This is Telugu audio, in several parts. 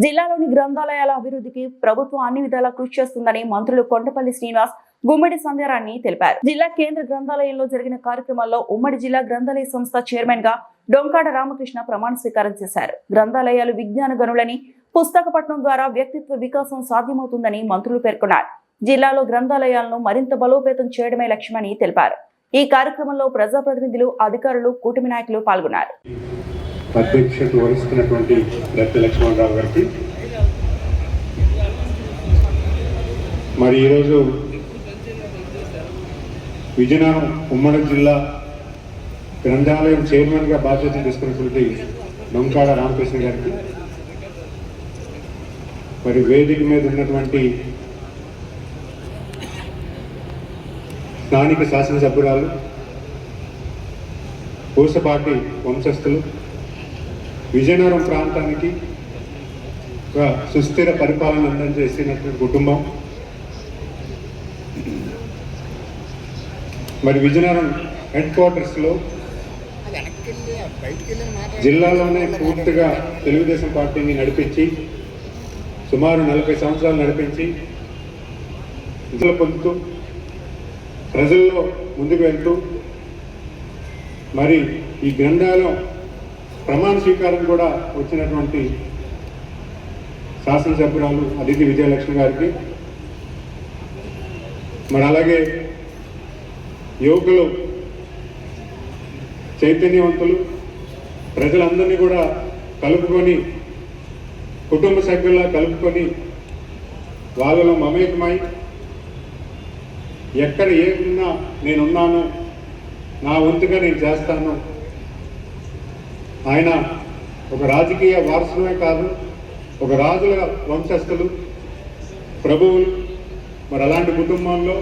జిల్లాలోని గ్రంథాలయాల అభివృద్ధికి ప్రభుత్వం అన్ని విధాలా కృషి చేస్తుందని మంత్రులు కొండపల్లి శ్రీనివాస్, గుమ్మడి సంధ్యారాణి తెలిపారు. జిల్లా కేంద్ర గ్రంథాలయంలో జరిగిన కార్యక్రమాల్లో ఉమ్మడి జిల్లా గ్రంథాలయ సంస్థ చైర్మన్ గా డొంకాడ రామకృష్ణ ప్రమాణ స్వీకారం చేశారు. గ్రంథాలయాలు విజ్ఞాన గనులని, పుస్తక పఠనం ద్వారా వ్యక్తిత్వ వికాసం సాధ్యమవుతుందని మంత్రులు పేర్కొన్నారు. జిల్లాలో గ్రంథాలయాలను మరింత బలోపేతం చేయడమే లక్ష్యమని తెలిపారు. ఈ కార్యక్రమంలో ప్రజాప్రతినిధులు, అధికారులు, కూటమి నాయకులు పాల్గొన్నారు. అధ్యక్షత వహిస్తున్నటువంటి దత్త లక్ష్మణరావు గారికి, మరి ఈరోజు విజయనగరం ఉమ్మడి జిల్లా గ్రంథాలయం చైర్మన్గా బాధ్యతలు తీసుకున్నటువంటి డొంకాడ రామకృష్ణ గారికి, మరి వేదిక మీద ఉన్నటువంటి స్థానిక శాసనసభ్యురాలు, పూసపాటి వంశస్థులు, విజయనగరం ప్రాంతానికి ఒక సుస్థిర పరిపాలన అందజేసినటువంటి కుటుంబం, మరి విజయనగరం హెడ్ క్వార్టర్స్లో జిల్లాలోనే పూర్తిగా తెలుగుదేశం పార్టీని నడిపించి సుమారు 40 సంవత్సరాలు నడిపించి విజయాలు పొందుతూ ప్రజల్లో ముందుకు వెళ్తూ మరి ఈ గ్రంథాలయం ప్రమాణ స్వీకారం కూడా వచ్చినటువంటి శాసనసభ్యురాలు అదితి విజయలక్ష్మి గారికి, మరి అలాగే యువకులు, చైతన్యవంతులు, ప్రజలందరినీ కూడా కలుపుకొని, కుటుంబ సభ్యులా కలుపుకొని వాళ్ళలో మమేకమై ఎక్కడ ఏమున్నా నేనున్నాను, నా వంతుగా నేను చేస్తాను. ఆయన ఒక రాజకీయ వారసులే కాదు, ఒక రాజుల వంశస్థులు, ప్రభువులు. మరి అలాంటి కుటుంబంలో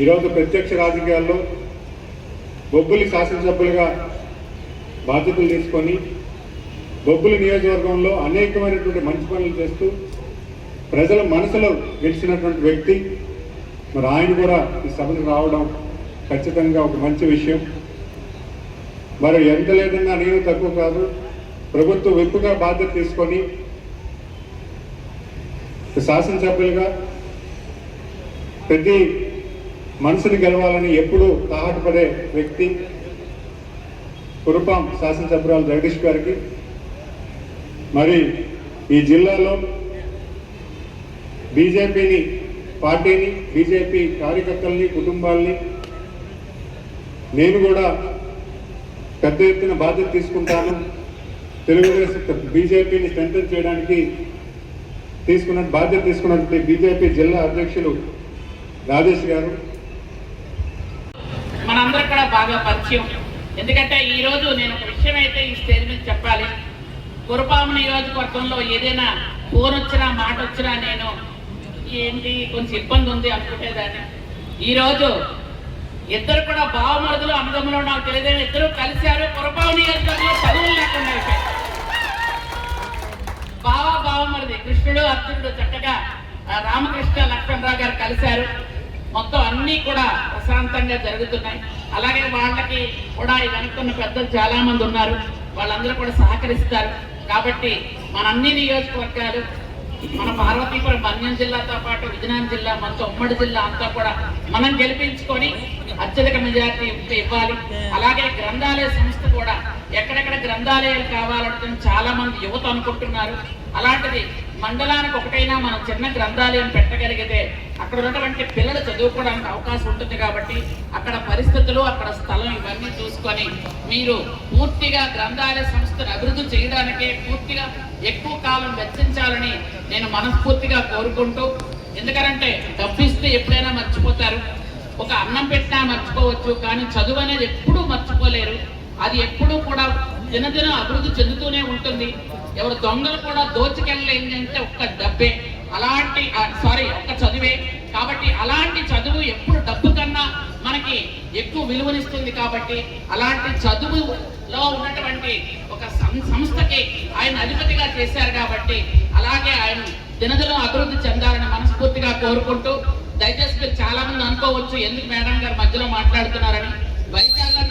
ఈరోజు ప్రత్యక్ష రాజకీయాల్లో బొబ్బులి శాసనసభ్యులుగా బాధ్యతలు తీసుకొని బొబ్బులి నియోజకవర్గంలో అనేకమైనటువంటి మంచి పనులు చేస్తూ ప్రజల మనసులో గెలిచినటువంటి వ్యక్తి. మరి ఆయన కూడా ఈ సభకు రావడం ఖచ్చితంగా ఒక మంచి విషయం. మరి ఎంత లేదన్నా నేను తక్కువ కాదు, ప్రభుత్వ విప్పుగా బాధ్యత తీసుకొని శాసనసభ్యులుగా ప్రతి మనసుని గెలవాలని ఎప్పుడూ తాహటపడే వ్యక్తి కురుపాం శాసనసభ్యురాలు జగదీష్ గారికి, మరి ఈ జిల్లాలో బీజేపీని, పార్టీని, బీజేపీ కార్యకర్తల్ని, కుటుంబాల్ని నేను కూడా పెద్ద ఎత్తున బాధ్యత తీసుకుంటాను. తెలుగుదేశం బీజేపీని స్ట్రెంథెన్ చేయడానికి బాధ్యత తీసుకున్నటువంటి బీజేపీ జిల్లా అధ్యక్షులు రాజేష్ గారు మనందరూ కూడా బాగా పరిచయం. ఎందుకంటే ఈరోజు నేను ఒక విషయం అయితే ఈ స్టేజ్ మీద చెప్పాలి. కురుపాము నియోజకవర్గంలో ఏదైనా ఫోన్ వచ్చినా, మాట వచ్చినా నేను ఏంటి కొంచెం ఇబ్బంది ఉంది అనుకునేదాన్ని. ఈరోజు ఇద్దరు కూడా బావమరుదులు, అన్నదమ్ములు, నాకు తెలియదు, ఇద్దరు కలిశారు. కురుపాము నియోజకవర్గంలో చదువులు లేకుండా అయిపోయాయి. బావమరిది కృష్ణుడు, అర్జునుడు చక్కగా రామకృష్ణ లక్ష్మణరావు గారు కలిశారు. మొత్తం అన్నీ కూడా ప్రశాంతంగా జరుగుతున్నాయి. అలాగే వాళ్ళకి కూడా వెనుకున్న పెద్దలు చాలా మంది ఉన్నారు, వాళ్ళందరూ కూడా సహకరిస్తారు. కాబట్టి మన అన్ని నియోజకవర్గాలు, మన పార్వతీపురం మన్యం జిల్లాతో పాటు విజయనగరం జిల్లా, మొత్తం ఉమ్మడి జిల్లా అంతా కూడా మనం గెలిపించుకొని అత్యధిక మెజారిటీ ఇవ్వాలి. అలాగే గ్రంథాలయ సంస్థ కూడా ఎక్కడెక్కడ గ్రంథాలయాలు కావాలంటే చాలా మంది యువత అనుకుంటున్నారు. అలాంటిది మండలానికి ఒకటైనా మనం చిన్న గ్రంథాలయం పెట్టగలిగితే అక్కడ ఉన్నటువంటి పిల్లలు చదువుకోవడానికి అవకాశం ఉంటుంది. కాబట్టి అక్కడ పరిస్థితులు, అక్కడ స్థలం ఇవన్నీ చూసుకొని మీరు పూర్తిగా గ్రంథాలయ సంస్థను అభివృద్ధి చేయడానికే పూర్తిగా ఎక్కువ కాలం వెచ్చించాలని నేను మనస్ఫూర్తిగా కోరుకుంటూ, ఎందుకంటే డబ్బు ఇస్తే ఎప్పుడైనా మర్చిపోతారు, ఒక అన్నం పెట్టినా మర్చిపోవచ్చు, కానీ చదువు అనేది ఎప్పుడూ మర్చిపోలేరు. అది ఎప్పుడూ కూడా దినదిన అభివృద్ధి చెందుతూనే ఉంటుంది. ఎవరు దొంగలు కూడా దోచుకెళ్ళలేదంటే ఒక్క డబ్బే, ఒక్క చదువే. కాబట్టి అలాంటి చదువు ఎప్పుడు డబ్బు కన్నా మనకి ఎక్కువ విలువనిస్తుంది. కాబట్టి అలాంటి చదువులో ఉన్నటువంటి ఒక సంస్థకి ఆయన అధిపతిగా చేశారు. కాబట్టి అలాగే ఆయన దినదినం అభివృద్ధి చెందాలని మనస్ఫూర్తిగా కోరుకుంటూ, దయచేసి చాలా మంది అనుకోవచ్చు ఎందుకు మేడం గారు మధ్యలో మాట్లాడుతున్నారని. వైద్యాల్లో